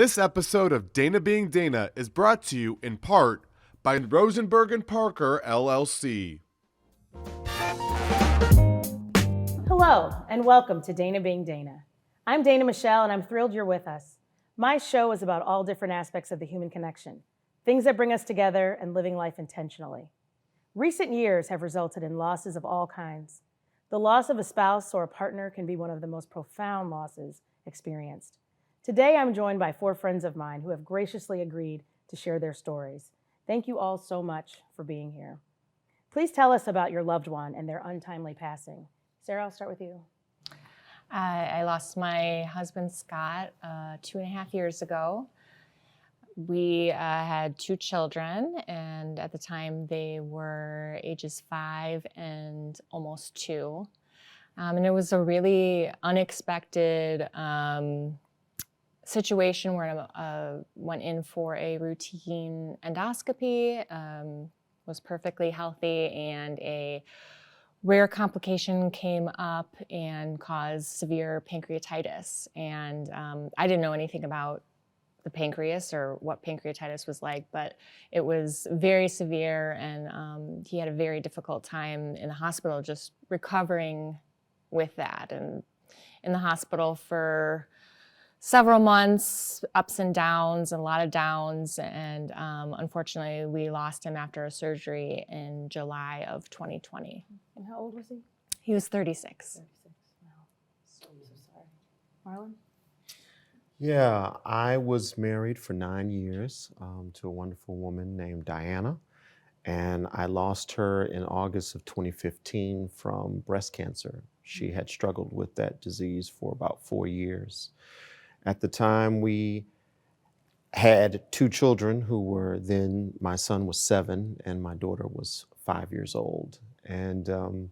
This episode of Dana Being Dana is brought to you in part by Rosenberg and Parker, LLC. Hello, and welcome to Dana Being Dana. I'm Dana Michelle, and I'm thrilled you're with us. My show is about all different aspects of the human connection, things that bring us together and living life intentionally. Recent years have resulted in losses of all kinds. The loss of a spouse or a partner can be one of the most profound losses experienced. Today, I'm joined by 4 friends of mine who have graciously agreed to share their stories. Thank you all so much for being here. Please tell us about your loved one and their untimely passing. Sarah, I'll start with you. I lost my husband, Scott, 2.5 years ago. We had 2 children, and at the time they were ages 5 and almost 2. And it was a really unexpected situation where I went in for a routine endoscopy, was perfectly healthy, and a rare complication came up and caused severe pancreatitis. And I didn't know anything about the pancreas or what pancreatitis was like, but it was very severe, and he had a very difficult time in the hospital just recovering with that. And in the hospital for several months, ups and downs, a lot of downs, and unfortunately we lost him after a surgery in July of 2020. And how old was he? He was 36. 36. Wow. So sorry. Marlon? Yeah, I was married for 9 years to a wonderful woman named Diana, and I lost her in August of 2015 from breast cancer. She had struggled with that disease for about 4 years. At the time, we had 2 children who were then, my son was 7 and my daughter was 5 years old. And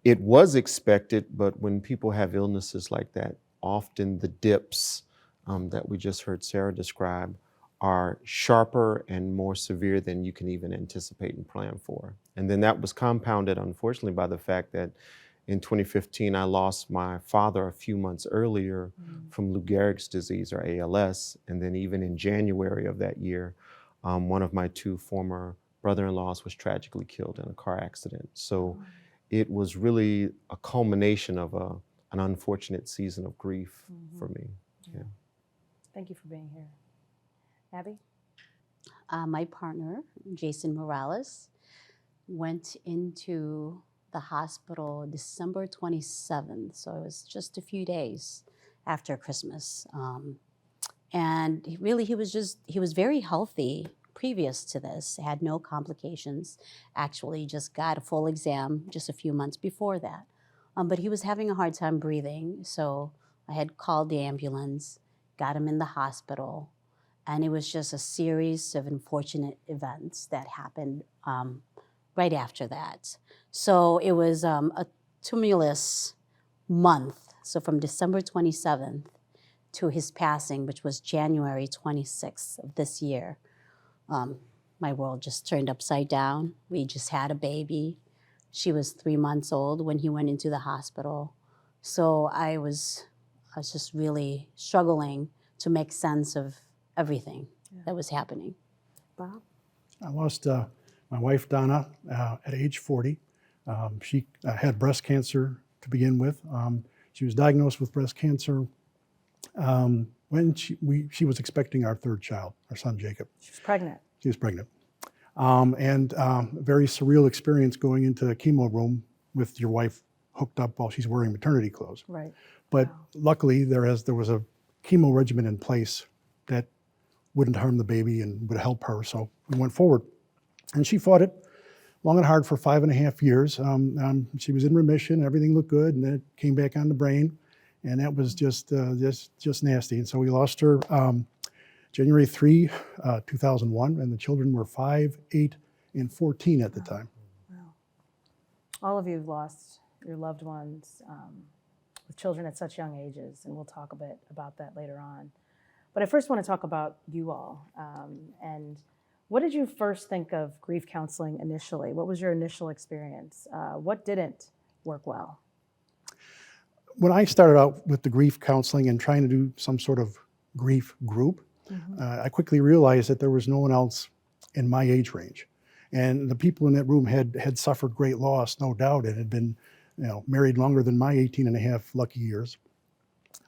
it was expected, but when people have illnesses like that, often the dips that we just heard Sarah describe are sharper and more severe than you can even anticipate and plan for. And then that was compounded, unfortunately, by the fact that in 2015, I lost my father a few months earlier from Lou Gehrig's disease, or ALS. And then even in January of that year, one of my 2 former brother-in-laws was tragically killed in a car accident. So it was really a culmination of an unfortunate season of grief for me. Yeah. Thank you for being here. Abby? My partner, Jason Morales, went into the hospital December 27th, so it was just a few days after Christmas. And he was very healthy previous to this, had no complications, actually just got a full exam just a few months before that. But he was having a hard time breathing, so I had called the ambulance, got him in the hospital, and it was just a series of unfortunate events that happened right after that. So it was a tumultuous month. So from December 27th to his passing, which was January 26th of this year, my world just turned upside down. We just had a baby. She was 3 months old when he went into the hospital. So I was just really struggling to make sense of everything that was happening. Bob? I lost my wife, Donna, at age 40. She had breast cancer to begin with. She was diagnosed with breast cancer when she was expecting our 3rd child, our son, Jacob. She was pregnant. She was pregnant. And a very surreal experience going into the chemo room with your wife hooked up while she's wearing maternity clothes. Right. But luckily, there was a chemo regimen in place that wouldn't harm the baby and would help her. So we went forward. And she fought it long and hard for 5.5 years. She was in remission, everything looked good, and then it came back on the brain, and that was just nasty. And so we lost her January 3, 2001, and the children were 5, 8, and 14 at the time. Wow. All of you have lost your loved ones with children at such young ages, and we'll talk a bit about that later on. But I first want to talk about you all, and what did you first think of grief counseling initially? What was your initial experience? What didn't work well? When I started out with the grief counseling and trying to do some sort of grief group, I quickly realized that there was no one else in my age range. And the people in that room had suffered great loss, no doubt, and had been married longer than my 18 and a half lucky years.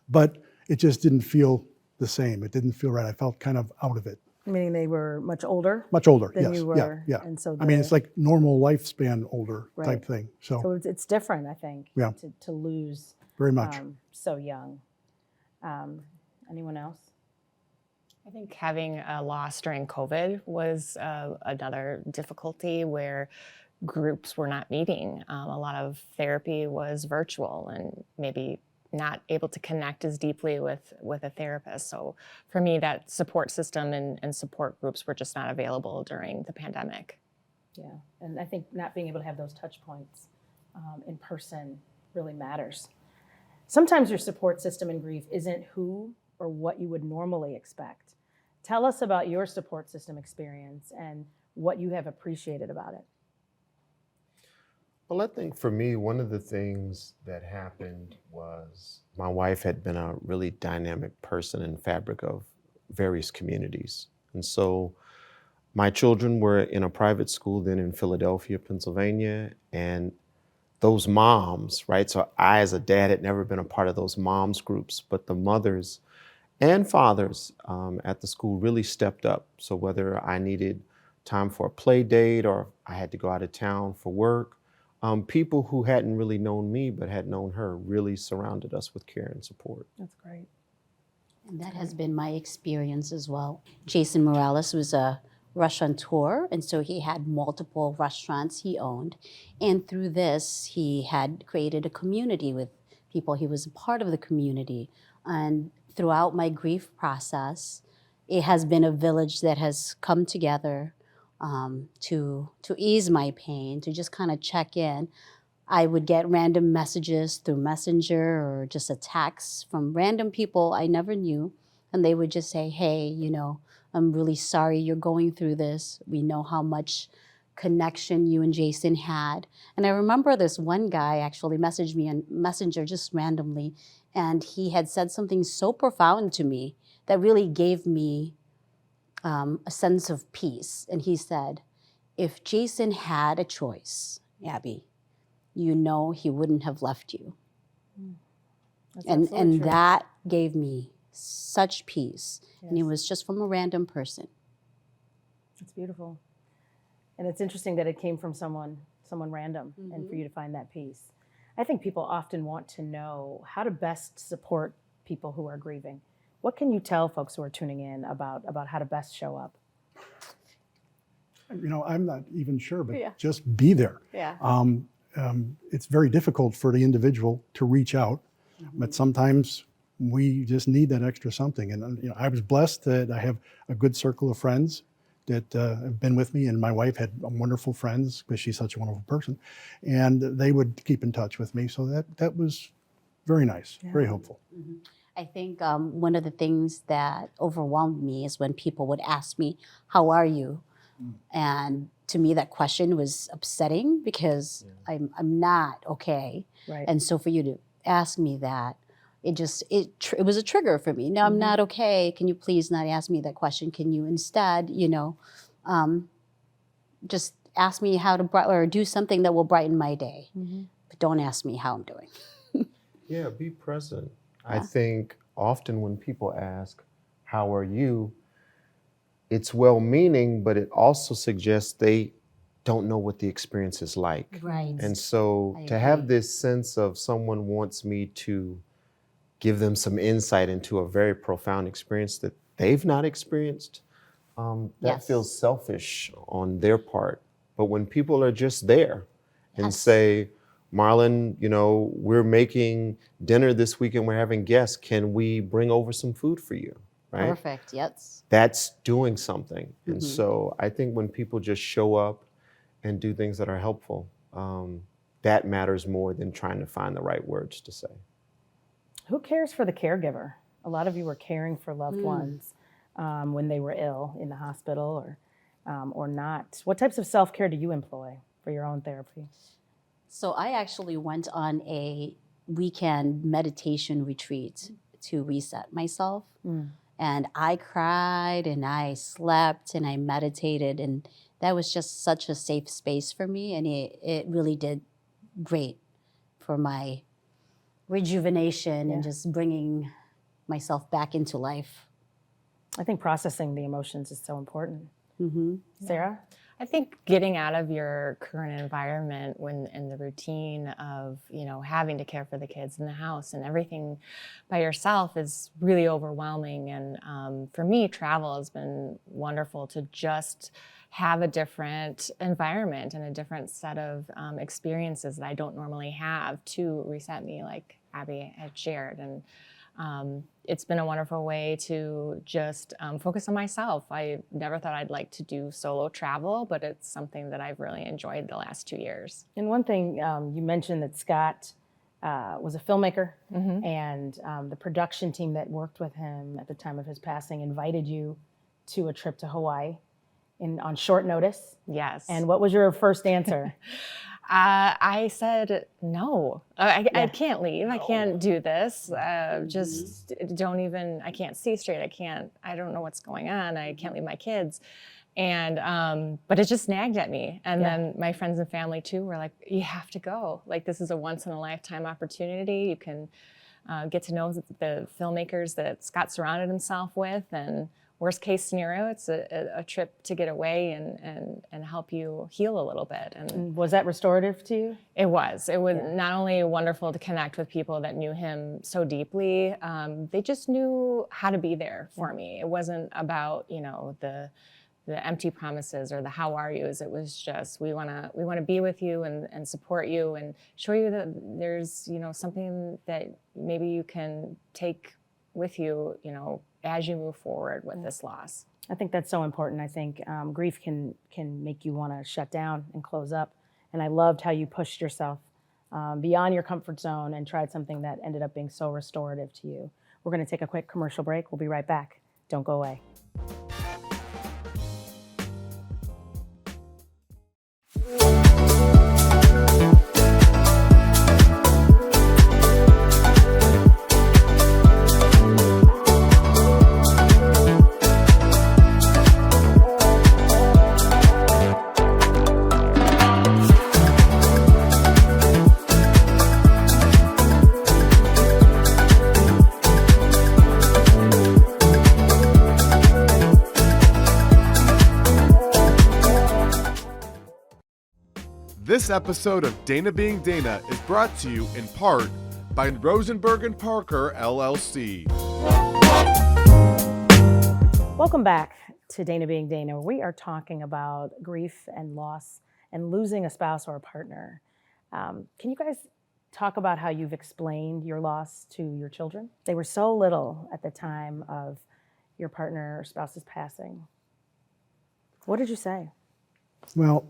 But it just didn't feel the same. It didn't feel right. I felt kind of out of it. Meaning they were much older? Much older, than yes. you were. Yeah. And so I mean, it's like normal lifespan older Right. type thing. So it's different, I think, Yeah. to lose Very much. so young. Anyone else? I think having a loss during COVID was another difficulty where groups were not meeting. A lot of therapy was virtual and maybe not able to connect as deeply with a therapist. So for me, that support system and support groups were just not available during the pandemic. Yeah, and I think not being able to have those touch points in person really matters. Sometimes your support system in grief isn't who or what you would normally expect. Tell us about your support system experience and what you have appreciated about it. Well, I think for me, one of the things that happened was my wife had been a really dynamic person and fabric of various communities. And so my children were in a private school then in Philadelphia, Pennsylvania, and those moms, right? So I, as a dad, had never been a part of those moms groups, but the mothers and fathers at the school really stepped up. So whether I needed time for a play date or I had to go out of town for work, people who hadn't really known me but had known her really surrounded us with care and support. That's great. And that has been my experience as well. Jason Morales was a restaurateur, and so he had multiple restaurants he owned. And through this, he had created a community with people. He was a part of the community. And throughout my grief process, it has been a village that has come together to ease my pain, to just kind of check in. I would get random messages through Messenger or just a text from random people I never knew, and they would just say, hey, I'm really sorry you're going through this. We know how much connection you and Jason had. And I remember this one guy actually messaged me on Messenger just randomly, and he had said something so profound to me that really gave me a sense of peace. And he said, if Jason had a choice, Abby, he wouldn't have left you. That's And absolutely true. that gave me such peace. And it Yes. was just from a random person. It's beautiful. And it's interesting that it came from someone random and for you to find that peace. I think people often want to know how to best support people who are grieving. What can you tell folks who are tuning in about how to best show up? I'm not even sure, but Yeah. just be there. Yeah. It's very difficult for the individual to reach out, but sometimes we just need that extra something. And I was blessed that I have a good circle of friends that have been with me, and my wife had wonderful friends because she's such a wonderful person, and they would keep in touch with me. So that was very nice, very helpful. I think one of the things that overwhelmed me is when people would ask me, how are you? And to me, that question was upsetting because I'm not okay. Right. And so for you to ask me that, it was a trigger for me. No, I'm not okay. Can you please not ask me that question? Can you instead, just ask me how to or do something that will brighten my day. But don't ask me how I'm doing. Yeah, be present. I think often when people ask, how are you? It's well-meaning, but it also suggests they don't know what the experience is like. Right. And so I to have agree. this sense of someone wants me to give them some insight into a very profound experience that they've not experienced, that Yes. feels selfish on their part. But when people are just there and Yes. say, Marlon, we're making dinner this week and we're having guests. Can we bring over some food for you? Right? Perfect. Yes. That's doing something. And so I think when people just show up and do things that are helpful, that matters more than trying to find the right words to say. Who cares for the caregiver? A lot of you were caring for loved ones when they were ill in the hospital or not. What types of self-care do you employ for your own therapy? So I actually went on a weekend meditation retreat to reset myself. And I cried and I slept and I meditated, and that was just such a safe space for me, and it really did great for my rejuvenation and just bringing myself back into life. I think processing the emotions is so important. Mm-hmm. Sarah? I think getting out of your current environment when in the routine of, having to care for the kids in the house and everything by yourself is really overwhelming. And for me, travel has been wonderful to just have a different environment and a different set of experiences that I don't normally have to reset me, like Abby had shared. And it's been a wonderful way to just focus on myself. I never thought I'd like to do solo travel, but it's something that I've really enjoyed the last 2 years. And one thing, you mentioned that Scott was a filmmaker, and the production team that worked with him at the time of his passing invited you to a trip to Hawaii on short notice. Yes. And what was your first answer? I said, no, I can't leave. I can't do this. Just don't even, I can't see straight. I don't know what's going on. I can't leave my kids. And, but it just nagged at me. And then my friends and family too were like, you have to go. Like, this is a once in a lifetime opportunity. You can get to know the filmmakers that Scott surrounded himself with, and worst case scenario, it's a trip to get away and help you heal a little bit. And Was that restorative to you? it was not only wonderful to connect with people that knew him so deeply, they just knew how to be there for me. It wasn't about, the empty promises or the how are yous. It was just, we want to be with you and support you and show you that there's, something that maybe you can take with you, as you move forward with this loss. I think that's so important. I think grief can make you want to shut down and close up. And I loved how you pushed yourself beyond your comfort zone and tried something that ended up being so restorative to you. We're going to take a quick commercial break. We'll be right back. Don't go away. This episode of Dana Being Dana is brought to you in part by Rosenberg and Parker, LLC. Welcome back to Dana Being Dana. We are talking about grief and loss and losing a spouse or a partner. Can you guys talk about how you've explained your loss to your children? They were so little at the time of your partner or spouse's passing. What did you say? Well,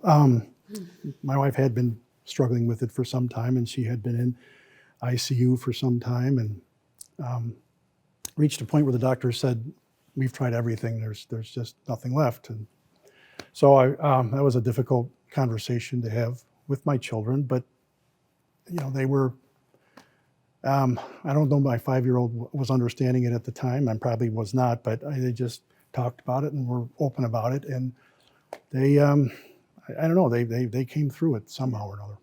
my wife had been struggling with it for some time, and she had been in ICU for some time, and reached a point where the doctor said, "We've tried everything. There's just nothing left." And so that was a difficult conversation to have with my children. But they were. I don't know. My 5-year-old was understanding it at the time. I probably was not, but they just talked about it and were open about it, and they. I don't know. They came through it somehow or another.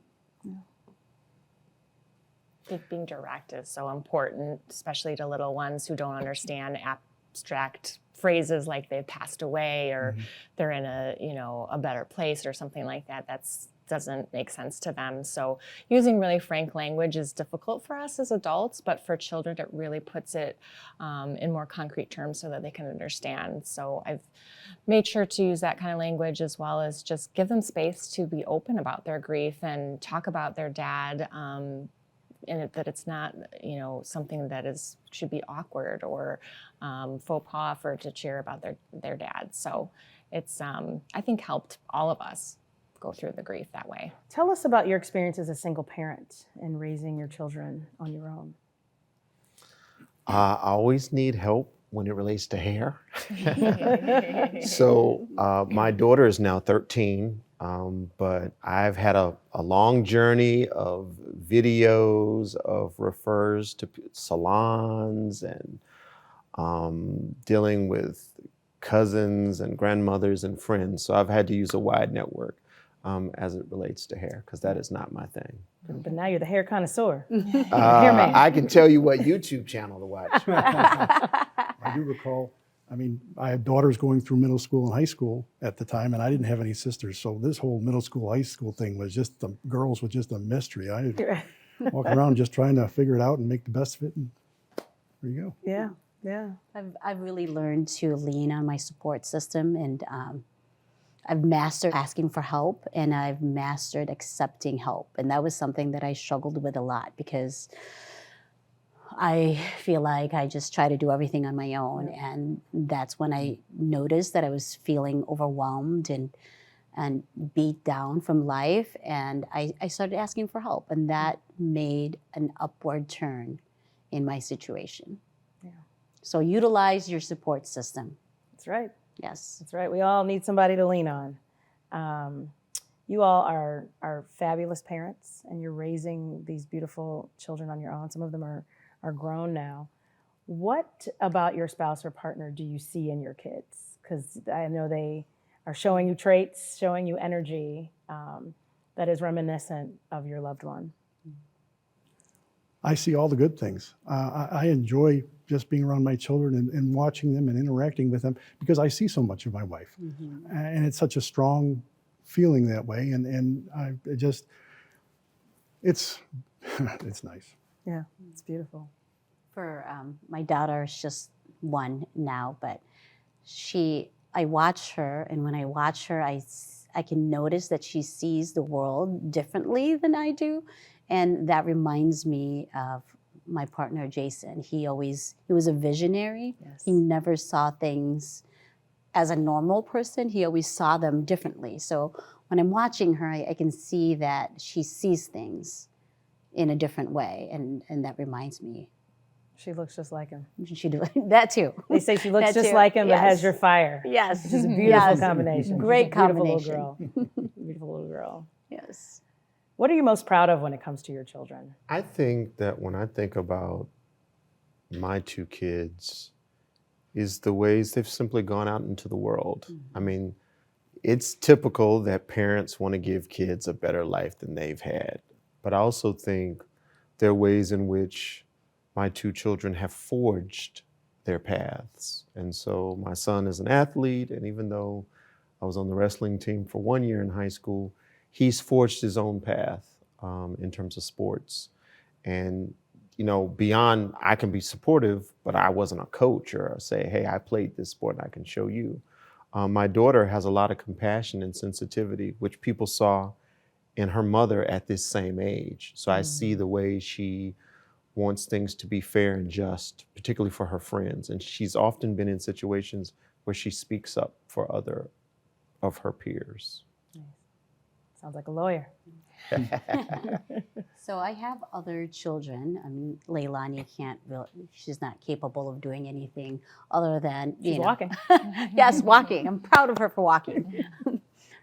I think being direct is so important, especially to little ones who don't understand abstract phrases like they've passed away or they're in a better place or something like that. Doesn't make sense to them. So using really frank language is difficult for us as adults, but for children, it really puts it in more concrete terms so that they can understand. So I've made sure to use that kind of language, as well as just give them space to be open about their grief and talk about their dad, and that it's not, something that should be awkward or faux pas for to cheer about their dad. So it's, I think, helped all of us go through the grief that way. Tell us about your experience as a single parent and raising your children on your own. I always need help when it relates to hair. So my daughter is now 13, but I've had a long journey of videos, of refers to salons and dealing with cousins and grandmothers and friends. So I've had to use a wide network as it relates to hair, because that is not my thing. But now you're the hair connoisseur. Hair man. I can tell you what YouTube channel to watch. I do recall, I mean, I had daughters going through middle school and high school at the time, and I didn't have any sisters. So this whole middle school, high school thing was just, the girls was just a mystery. I walk around just trying to figure it out and make the best of it. And there you go. Yeah, yeah. I've really learned to lean on my support system, and I've mastered asking for help, and I've mastered accepting help. And that was something that I struggled with a lot, because I feel like I just try to do everything on my own. And that's when I noticed that I was feeling overwhelmed and beat down from life. And I started asking for help, and that made an upward turn in my situation. Yeah. So utilize your support system. That's right. Yes. That's right. We all need somebody to lean on. You all are fabulous parents, and you're raising these beautiful children on your own. Some of them are grown now. What about your spouse or partner do you see in your kids? Because I know they are showing you traits, showing you energy that is reminiscent of your loved one. I see all the good things. I enjoy just being around my children and watching them and interacting with them, because I see so much of my wife. Mm-hmm. And it's such a strong feeling that way. And it's nice. Yeah, it's beautiful. For my daughter is just 1 now, but I watch her, and when I watch her, I can notice that she sees the world differently than I do. And that reminds me of my partner, Jason. He was a visionary. Yes. He never saw things as a normal person. He always saw them differently. So when I'm watching her, I can see that she sees things in a different way. And that reminds me. She looks just like him. She do that too. They say she looks That just too. like him, but has Yes. your fire. Yes. Which is a beautiful Yes. combination. Great Beautiful combination. little girl. Beautiful little girl. Yes. What are you most proud of when it comes to your children? I think that when I think about my 2 kids, is the ways they've simply gone out into the world. I mean, it's typical that parents want to give kids a better life than they've had. But I also think there are ways in which my 2 children have forged their paths. And so my son is an athlete, and even though I was on the wrestling team for 1 year in high school, he's forged his own path in terms of sports. And, you know, beyond I can be supportive, but I wasn't a coach or say, hey, I played this sport and I can show you. My daughter has a lot of compassion and sensitivity, which people saw in her mother at this same age. So I see the way she wants things to be fair and just, particularly for her friends. And she's often been in situations where she speaks up for other of her peers. Sounds like a lawyer. So I have other children. I mean, Leilani she's not capable of doing anything other than, She's walking. Yes, walking. I'm proud of her for walking.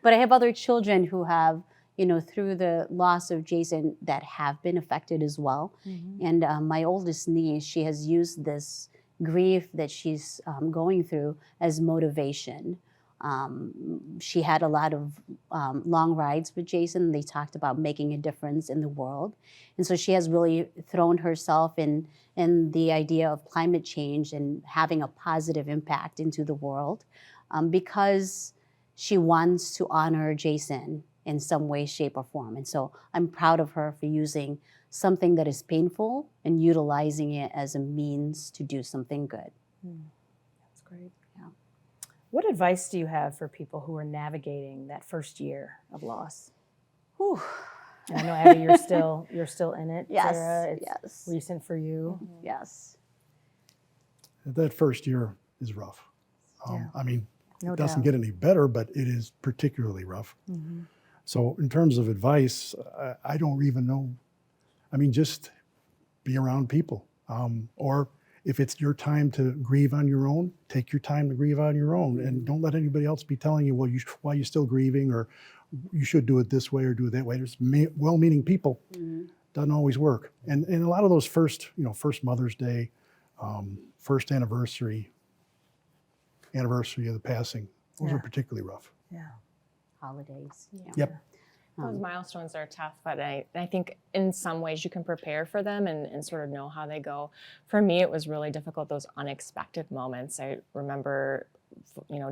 But I have other children who have, through the loss of Jason, that have been affected as well. Mm-hmm. And my oldest niece, she has used this grief that she's going through as motivation. She had a lot of long rides with Jason. They talked about making a difference in the world. And so she has really thrown herself in the idea of climate change and having a positive impact into the world because she wants to honor Jason in some way, shape, or form. And so I'm proud of her for using something that is painful and utilizing it as a means to do something good. That's great. Yeah. What advice do you have for people who are navigating that first year of loss? Whew. And I know, Abby, you're still in it. Yes, Sarah, it's yes. recent for you. Yes. That first year is rough. Yeah. I mean, No it doesn't doubt. get any better, but it is particularly rough. Mm-hmm. So in terms of advice, I don't even know. I mean, just be around people. Or if it's your time to grieve on your own, take your time to grieve on your own. And don't let anybody else be telling you, well, why you're still grieving, or you should do it this way or do it that way. There's well-meaning people. Doesn't always work. And a lot of those first Mother's Day, first anniversary of the passing, those were particularly rough. Yeah. Holidays. Yeah. Yep. Those milestones are tough, but I think in some ways you can prepare for them and sort of know how they go. For me, it was really difficult, those unexpected moments. I remember,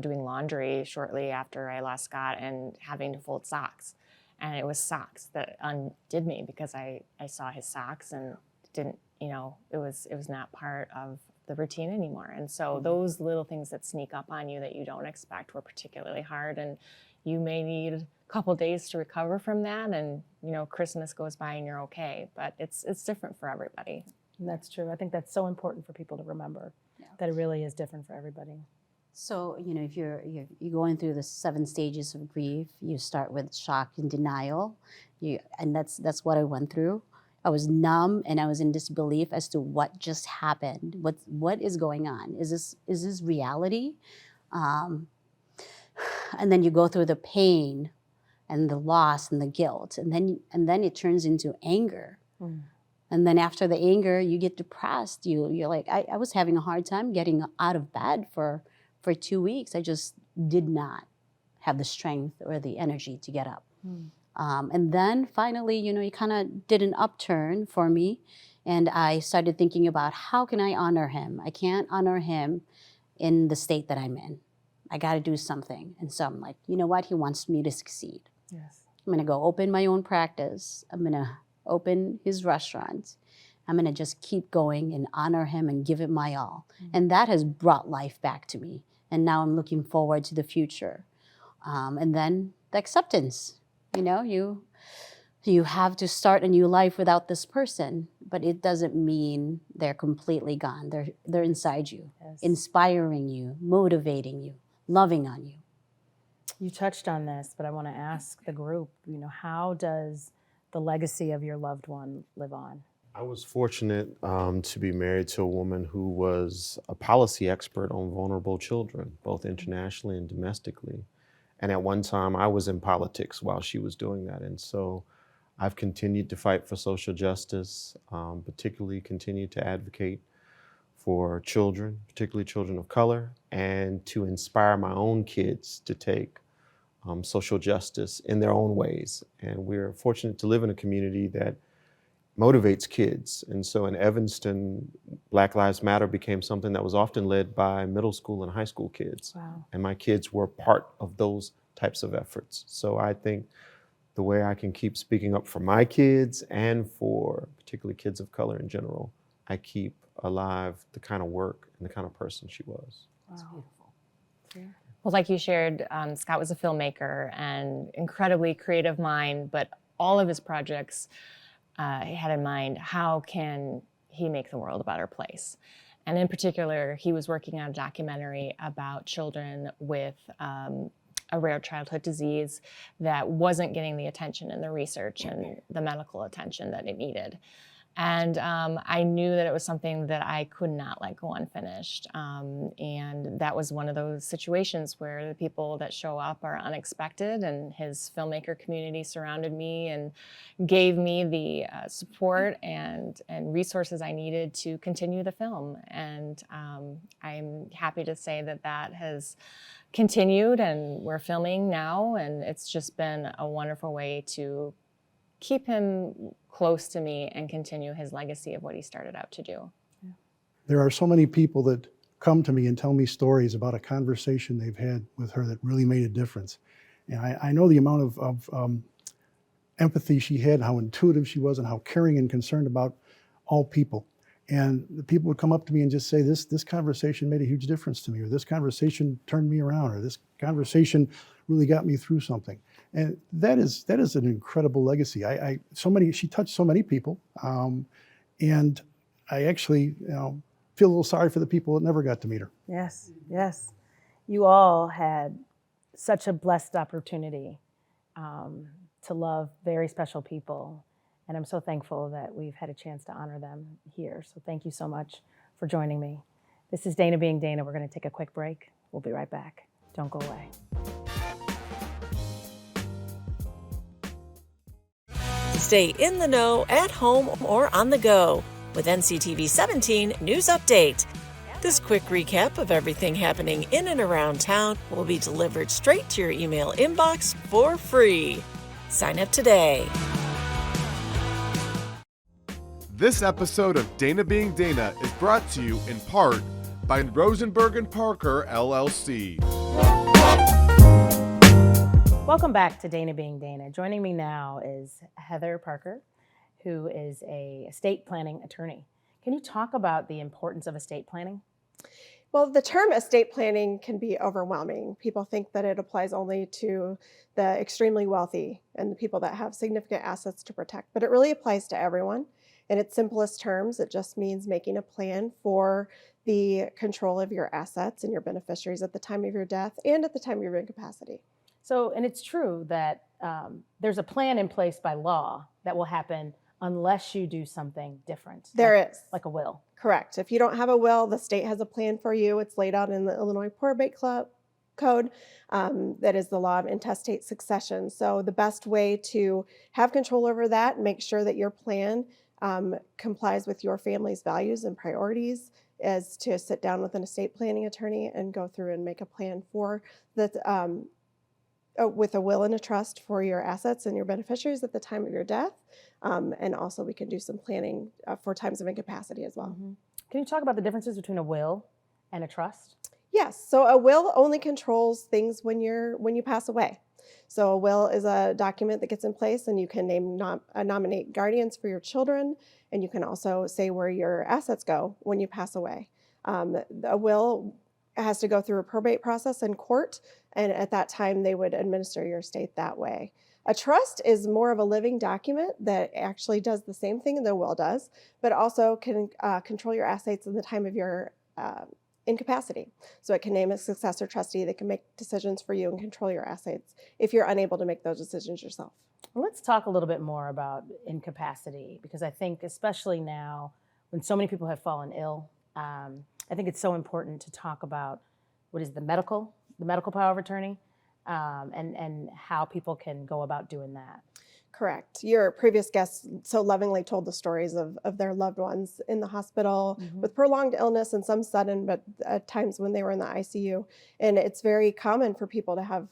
doing laundry shortly after I lost Scott and having to fold socks. And it was socks that undid me because I saw his socks and didn't, it was not part of the routine anymore. And so those little things that sneak up on you that you don't expect were particularly hard. And you may need a couple days to recover from that, and Christmas goes by and you're okay. But it's different for everybody. And that's true. I think that's so important for people to remember, that it really is different for everybody. So, if you're going through the 7 stages of grief, you start with shock and denial. And that's what I went through. I was numb and I was in disbelief as to what just happened. What is going on? Is this reality? And then you go through the pain and the loss and the guilt, and then it turns into anger. And then after the anger, you get depressed. You're like, I was having a hard time getting out of bed for 2 weeks. I just did not have the strength or the energy to get up. And then finally, it kind of did an upturn for me, and I started thinking about, how can I honor him? I can't honor him in the state that I'm in. I got to do something. And so I'm like, you know what? He wants me to succeed. Yes. I'm going to go open my own practice. I'm going to open his restaurant. I'm going to just keep going and honor him and give it my all. And that has brought life back to me. And now I'm looking forward to the future. And then the acceptance. You have to start a new life without this person, but it doesn't mean they're completely gone. They're inside you, inspiring you, motivating you, loving on you. You touched on this, but I want to ask the group, how does the legacy of your loved one live on? I was fortunate to be married to a woman who was a policy expert on vulnerable children, both internationally and domestically. And at one time, I was in politics while she was doing that. And so I've continued to fight for social justice, particularly continued to advocate for children, particularly children of color, and to inspire my own kids to take social justice in their own ways. And we're fortunate to live in a community that motivates kids. And so in Evanston, Black Lives Matter became something that was often led by middle school and high school kids. Wow. And my kids were part of those types of efforts. So I think the way I can keep speaking up for my kids and for particularly kids of color in general, I keep alive the kind of work and the kind of person she was. That's beautiful. Yeah. Well, like you shared, Scott was a filmmaker and incredibly creative mind, but all of his projects he had in mind, how can he make the world a better place? And in particular, he was working on a documentary about children with a rare childhood disease that wasn't getting the attention and the research and the medical attention that it needed. And I knew that it was something that I could not let go unfinished. And that was one of those situations where the people that show up are unexpected, and his filmmaker community surrounded me and gave me the support and resources I needed to continue the film. And I'm happy to say that has continued, and we're filming now, and it's just been a wonderful way to keep him close to me and continue his legacy of what he started out to do. There are so many people that come to me and tell me stories about a conversation they've had with her that really made a difference. And I know the amount of empathy she had, how intuitive she was, and how caring and concerned about all people. And the people would come up to me and just say, this conversation made a huge difference to me, or this conversation turned me around, or this conversation really got me through something. And that is an incredible legacy. She touched so many people, and I actually feel a little sorry for the people that never got to meet her. Yes, yes. You all had such a blessed opportunity to love very special people. And I'm so thankful that we've had a chance to honor them here. So thank you so much for joining me. This is Dana Being Dana. We're going to take a quick break. We'll be right back. Don't go away. Stay in the know at home or on the go with NCTV 17 News Update. This quick recap of everything happening in and around town will be delivered straight to your email inbox for free. Sign up today. This episode of Dana Being Dana is brought to you in part by Rosenberg and Parker, LLC. Welcome back to Dana Being Dana. Joining me now is Heather Parker, who is a estate planning attorney. Can you talk about the importance of estate planning? Well, the term estate planning can be overwhelming. People think that it applies only to the extremely wealthy and the people that have significant assets to protect, but it really applies to everyone. In its simplest terms, it just means making a plan for the control of your assets and your beneficiaries at the time of your death and at the time of your incapacity. So, and it's true that there's a plan in place by law that will happen unless you do something different. There is. Like a will. Correct. If you don't have a will, the state has a plan for you. It's laid out in the Illinois Probate Code. That is the law of intestate succession. So the best way to have control over that and make sure that your plan complies with your family's values and priorities is to sit down with an estate planning attorney and go through and make a plan for that with a will and a trust for your assets and your beneficiaries at the time of your death. And also we can do some planning for times of incapacity as well. Mm-hmm. Can you talk about the differences between a will and a trust? Yes. So a will only controls things when you pass away. So a will is a document that gets in place and you can nominate guardians for your children, and you can also say where your assets go when you pass away. A will has to go through a probate process in court, and at that time they would administer your estate that way. A trust is more of a living document that actually does the same thing the will does, but also can control your assets in the time of your incapacity. So it can name a successor trustee that can make decisions for you and control your assets if you're unable to make those decisions yourself. Well, let's talk a little bit more about incapacity, because I think especially now when so many people have fallen ill, I think it's so important to talk about what is the medical power of attorney, and how people can go about doing that. Correct. Your previous guest so lovingly told the stories of their loved ones in the hospital with prolonged illness and some sudden, but at times when they were in the ICU. And it's very common for people to have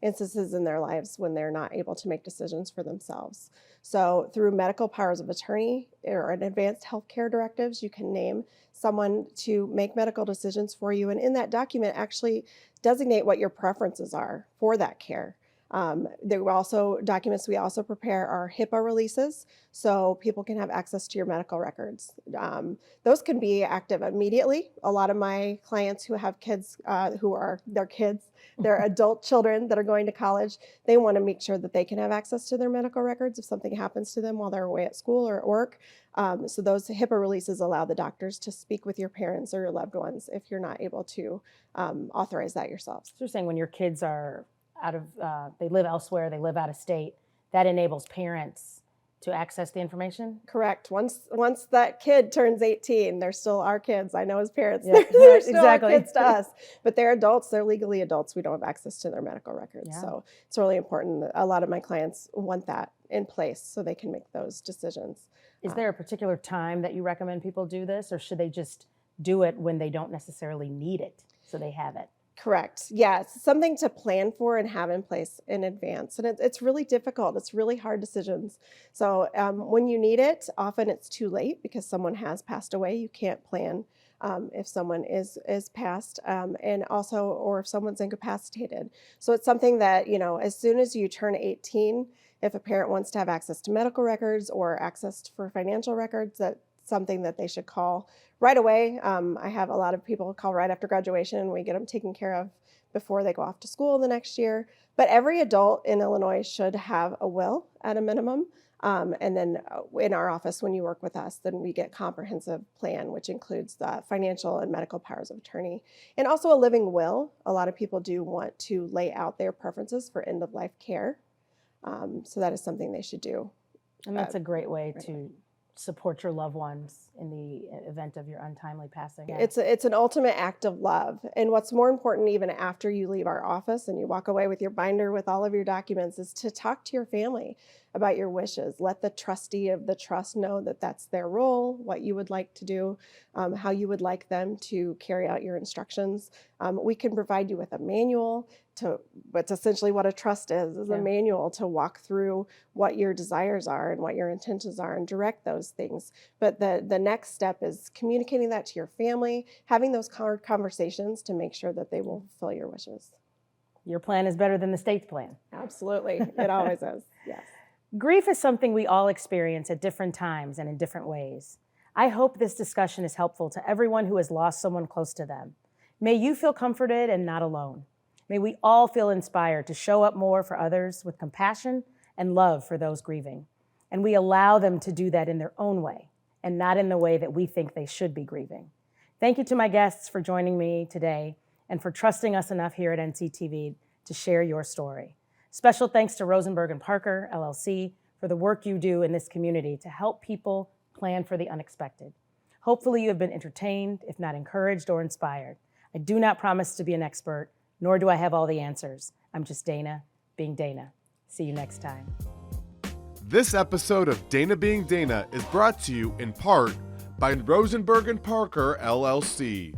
instances in their lives when they're not able to make decisions for themselves. So through medical powers of attorney or an advanced healthcare directives, you can name someone to make medical decisions for you. And in that document, actually designate what your preferences are for that care. There were also documents we also prepare are HIPAA releases, so people can have access to your medical records. Those can be active immediately. A lot of my clients who have kids who are their kids, their adult children that are going to college, they want to make sure that they can have access to their medical records if something happens to them while they're away at school or at work. So those HIPAA releases allow the doctors to speak with your parents or your loved ones if you're not able to authorize that yourselves. So you're saying when your kids are they live elsewhere, they live out of state, that enables parents to access the information? Correct. Once that kid turns 18, they're still our kids. I know as parents, Yeah, they're still exactly. our kids to us, but they're adults. They're legally adults. We don't have access to their medical records. Yeah. So it's really important. A lot of my clients want that in place so they can make those decisions. Is there a particular time that you recommend people do this, or should they just do it when they don't necessarily need it, so they have it? Correct. Yeah, it's something to plan for and have in place in advance. And it's really difficult. It's really hard decisions. So when you need it, often it's too late because someone has passed away. You can't plan if someone is passed, and also, or if someone's incapacitated. So it's something that, as soon as you turn 18, if a parent wants to have access to medical records or access for financial records, that's something that they should call right away. I have a lot of people call right after graduation. We get them taken care of before they go off to school the next year. But every adult in Illinois should have a will at a minimum. And then in our office, when you work with us, then we get comprehensive plan, which includes the financial and medical powers of attorney. And also a living will. A lot of people do want to lay out their preferences for end-of-life care. So that is something they should do. And that's a great way right to support your loved ones in the event of your untimely passing. It's an ultimate act of love. And what's more important, even after you leave our office and you walk away with your binder with all of your documents, is to talk to your family about your wishes. Let the trustee of the trust know that that's their role, what you would like to do, how you would like them to carry out your instructions. We can provide you with a manual it's essentially what a trust is a manual to walk through what your desires are and what your intentions are and direct those things. But the next step is communicating that to your family, having those conversations to make sure that they will fulfill your wishes. Your plan is better than the state's plan. Absolutely. It always is. Yes. Grief is something we all experience at different times and in different ways. I hope this discussion is helpful to everyone who has lost someone close to them. May you feel comforted and not alone. May we all feel inspired to show up more for others with compassion and love for those grieving. And we allow them to do that in their own way and not in the way that we think they should be grieving. Thank you to my guests for joining me today and for trusting us enough here at NCTV to share your story. Special thanks to Rosenberg and Parker, LLC, for the work you do in this community to help people plan for the unexpected. Hopefully you have been entertained, if not encouraged or inspired. I do not promise to be an expert, nor do I have all the answers. I'm just Dana, being Dana. See you next time. This episode of Dana Being Dana is brought to you in part by Rosenberg and Parker, LLC.